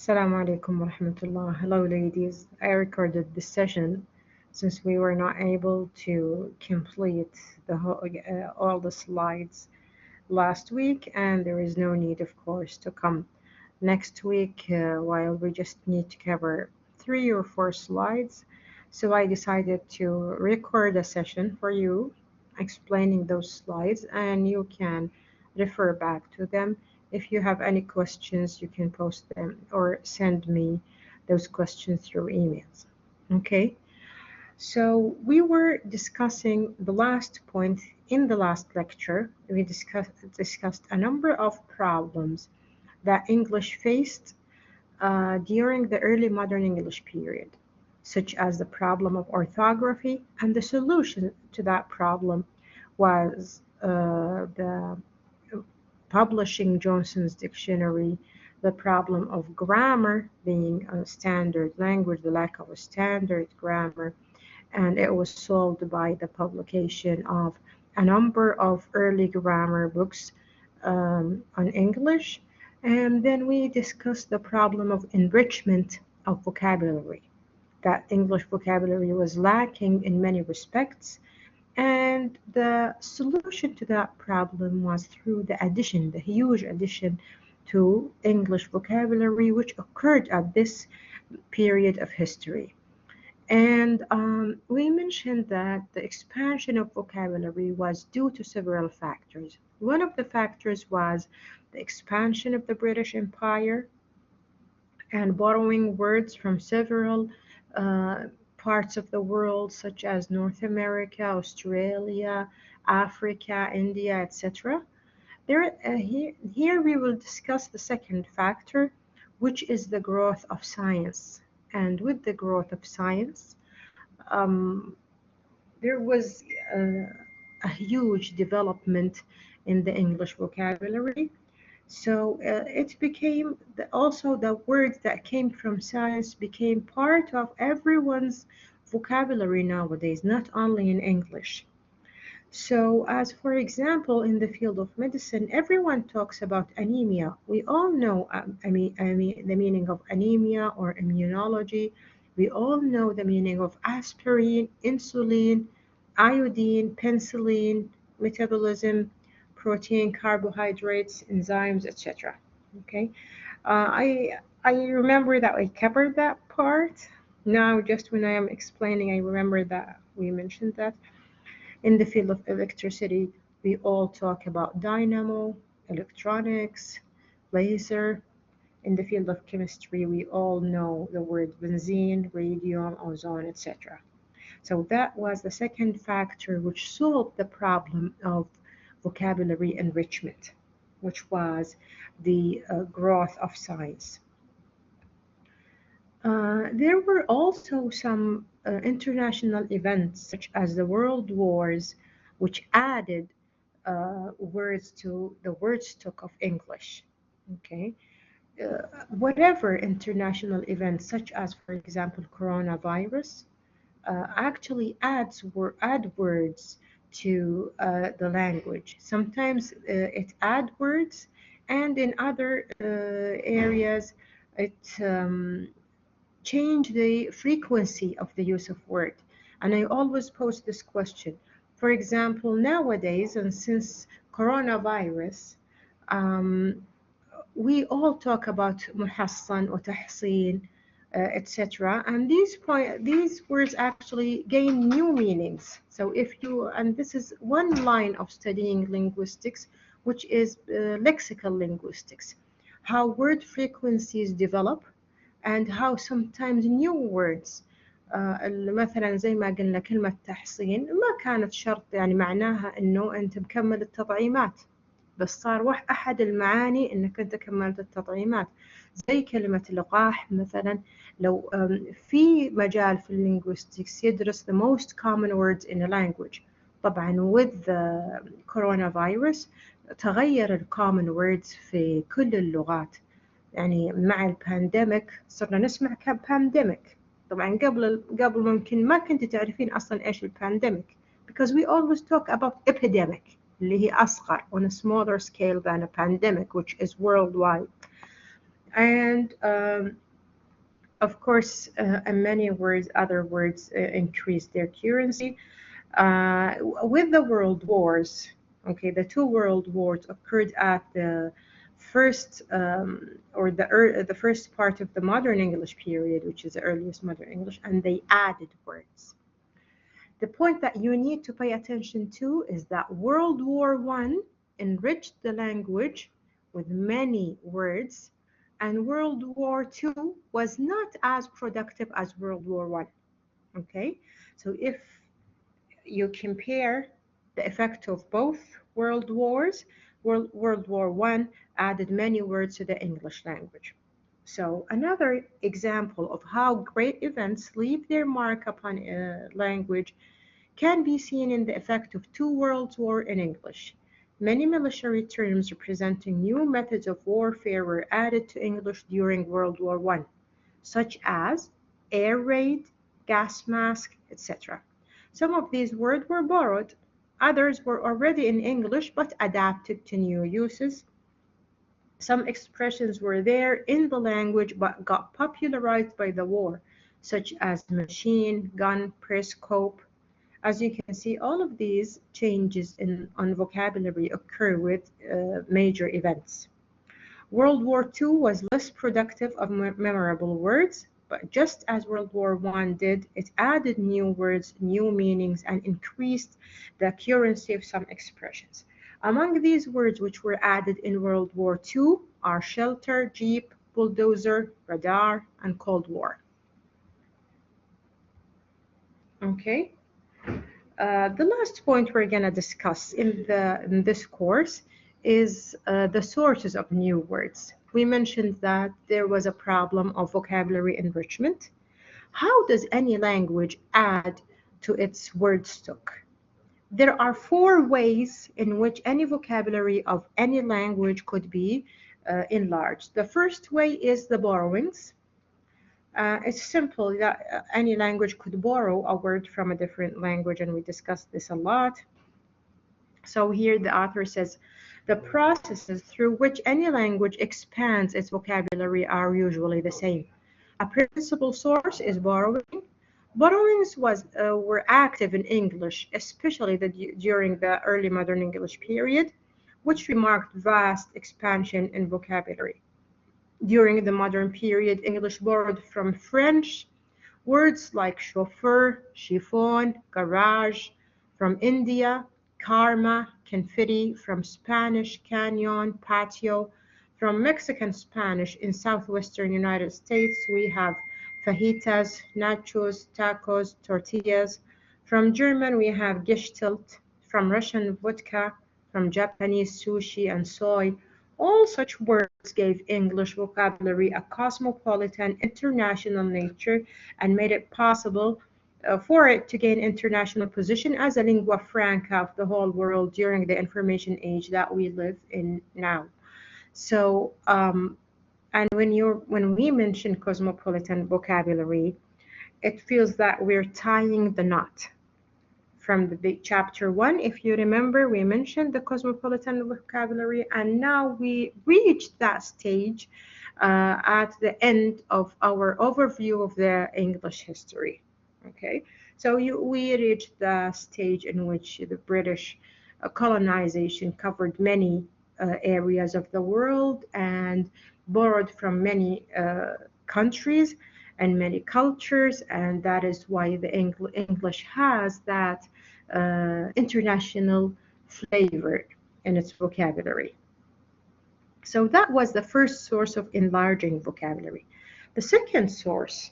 Assalamu alaikum wa rahmatullah. Hello, ladies. I recorded this session since we were not able to complete all the slides last week, and there is no need, of course, to come next week while we just need to cover 3 or 4 slides. So I decided to record a session for you explaining those slides, and you can refer back to them. If you have any questions, you can post them or send me those questions through emails. Okay, so we were discussing the last point in the last lecture. We discussed a number of problems that English faced during the early modern English period, such as the problem of orthography, and the solution to that problem was the publishing Johnson's dictionary, the problem of grammar being a standard language, the lack of a standard grammar, and it was solved by the publication of a number of early grammar books on English. And then we discussed the problem of enrichment of vocabulary, that English vocabulary was lacking in many respects. And the solution to that problem was through the addition, the huge addition to English vocabulary, which occurred at this period of history. And we mentioned that the expansion of vocabulary was due to several factors. One of the factors was the expansion of the British Empire and borrowing words from several parts of the world, such as North America, Australia, Africa, India, etc. Here we will discuss the second factor, which is the growth of science. And with the growth of science, there was a huge development in the English vocabulary. So it became also the words that came from science became part of everyone's vocabulary nowadays, not only in English. So, as for example, in the field of medicine, everyone talks about anemia. We all know, the meaning of anemia or immunology. We all know the meaning of aspirin, insulin, iodine, penicillin, metabolism, protein, carbohydrates, enzymes, etc. Okay, I remember that I covered that part. Now, just when I am explaining, I remember that we mentioned that. In the field of electricity, we all talk about dynamo, electronics, laser. In the field of chemistry, we all know the word benzene, radium, ozone, etc. So that was the second factor which solved the problem of vocabulary enrichment, which was the growth of science. There were also some international events, such as the world wars, which added words to the word stock of English. Okay, whatever international events, such as, for example, coronavirus, actually add words to the language. Sometimes it add words, and in other areas, it change the frequency of the use of word. And I always pose this question. For example, nowadays, and since coronavirus, um, we all talk about muhassan or tahsin, etc. And these words actually gain new meanings. So and this is one line of studying linguistics, which is lexical linguistics, how word frequencies develop and how sometimes new words مثلا زي ما قلنا كلمة تحصين ما كانت شرط يعني معناها انه انت مكمل التطعيمات، بس صار احد المعاني انك انت كملت التطعيمات. زي كلمة لقاح مثلا، لو في مجال في اللينغويستكس يدرس the most common words in a language. طبعا with the coronavirus تغير ال common words في كل اللغات. يعني مع البانديميك صرنا نسمع كبانديميك. طبعا قبل ممكن ما كنت تعرفين اصلا ايش البانديميك because we always talk about epidemic اللي هي اصغر on a smaller scale than a pandemic which is worldwide. And of course, many words, other words increased their currency. With the world wars, okay, the two world wars occurred at the first the first part of the modern English period, which is the earliest modern English, and they added words. The point that you need to pay attention to is that World War One enriched the language with many words, and World War Two was not as productive as World War One. Okay, so if you compare the effect of both world wars, World War One added many words to the English language. So another example of how great events leave their mark upon a language can be seen in the effect of two world wars in English. Many military terms representing new methods of warfare were added to English during World War One, such as air raid, gas mask, etc. Some of these words were borrowed, others were already in English but adapted to new uses. Some expressions were there in the language but got popularized by the war, such as machine, gun, periscope. As you can see, all of these changes on vocabulary occur with major events. World War II was less productive of memorable words, but just as World War I did, it added new words, new meanings, and increased the accuracy of some expressions. Among these words which were added in World War II are shelter, jeep, bulldozer, radar, and Cold War. Okay. The last point we're going to discuss in this course is the sources of new words. We mentioned that there was a problem of vocabulary enrichment. How does any language add to its word stock? There are four ways in which any vocabulary of any language could be enlarged. The first way is the borrowings. It's simple that any language could borrow a word from a different language, and we discussed this a lot. So here the author says, the processes through which any language expands its vocabulary are usually the same. A principal source is borrowing. Borrowings were active in English, especially during the early modern English period, which remarked vast expansion in vocabulary. During the modern period, English borrowed from French words like chauffeur, chiffon, garage, from India, karma, confetti, from Spanish, canyon, patio, from Mexican Spanish in southwestern United States, we have fajitas, nachos, tacos, tortillas. From German, we have Gestalt, from Russian vodka, from Japanese sushi and soy. All such words gave English vocabulary a cosmopolitan, international nature and made it possible for it to gain international position as a lingua franca of the whole world during the information age that we live in now. So, and when we mention cosmopolitan vocabulary, it feels that we're tying the knot. From the big chapter 1, if you remember, we mentioned the cosmopolitan vocabulary, and now we reached that stage at the end of our overview of the English history. Okay, so we reached the stage in which the British colonization covered many areas of the world and borrowed from many countries and many cultures, and that is why the English has that international flavor in its vocabulary. So that was the first source of enlarging vocabulary. The second source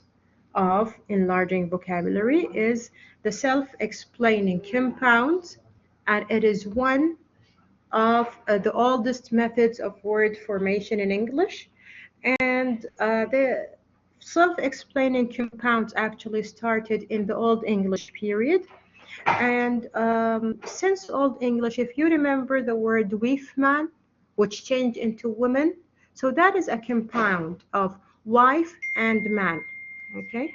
of enlarging vocabulary is the self-explaining compound, and it is one of the oldest methods of word formation in English. And the self-explaining compounds actually started in the Old English period. And since Old English, if you remember the word weefman, which changed into woman, so that is a compound of wife and man. Okay,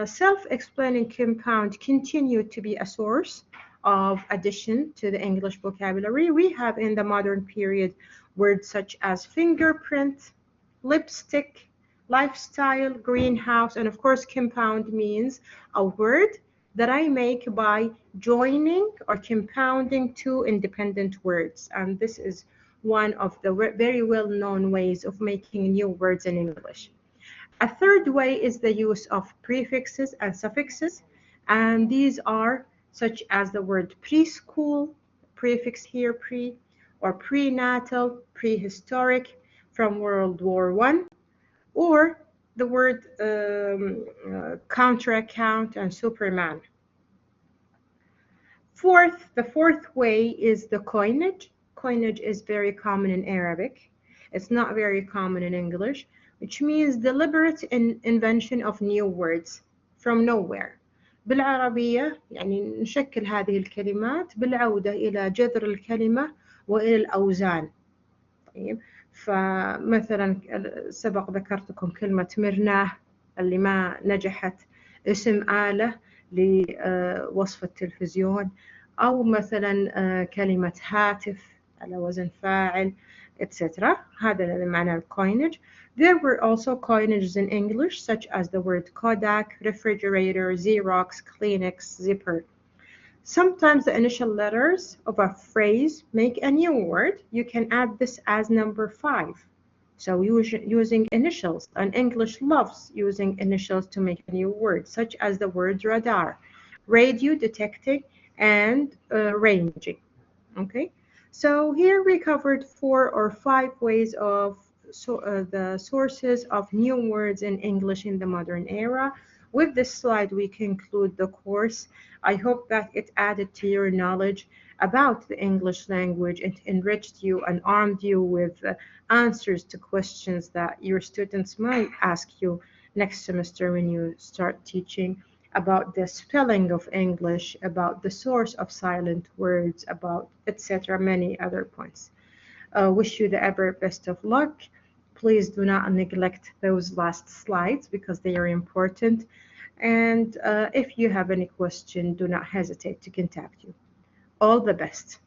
self-explaining compound continued to be a source of addition to the English vocabulary. We have in the modern period words such as fingerprint, lipstick, lifestyle, greenhouse, and of course compound means a word that I make by joining or compounding two independent words. And this is one of the very well-known ways of making new words in English. A third way is the use of prefixes and suffixes, and these are such as the word preschool, prefix here pre, or prenatal, prehistoric from World War I, or the word counter account and Superman. The fourth way is the coinage. Coinage is very common in Arabic. It's not very common in English, which means deliberate invention of new words from nowhere. بالعربية يعني نشكل هذه الكلمات بالعودة إلى جذر الكلمة وإلى الأوزان. طيب، فمثلا سبق ذكرتكم كلمة مرناه اللي ما نجحت، اسم آلة لوصف التلفزيون، أو مثلا كلمة هاتف على وزن فاعل etc. هذا اللي معناه الcoinage. There were also coinages in English such as the word Kodak, refrigerator, Xerox, Kleenex, zipper. Sometimes the initial letters of a phrase make a new word. You can add this as number 5. So using initials, and English loves using initials to make a new word, such as the word radar, radio detecting, and ranging. Okay, so here we covered 4 or 5 ways of the sources of new words in English in the modern era. With this slide, we conclude the course. I hope that it added to your knowledge about the English language. It enriched you and armed you with answers to questions that your students might ask you next semester when you start teaching about the spelling of English, about the source of silent words, about etc. many other points. Wish you the ever best of luck. Please do not neglect those last slides because they are important. And if you have any question, do not hesitate to contact you. All the best.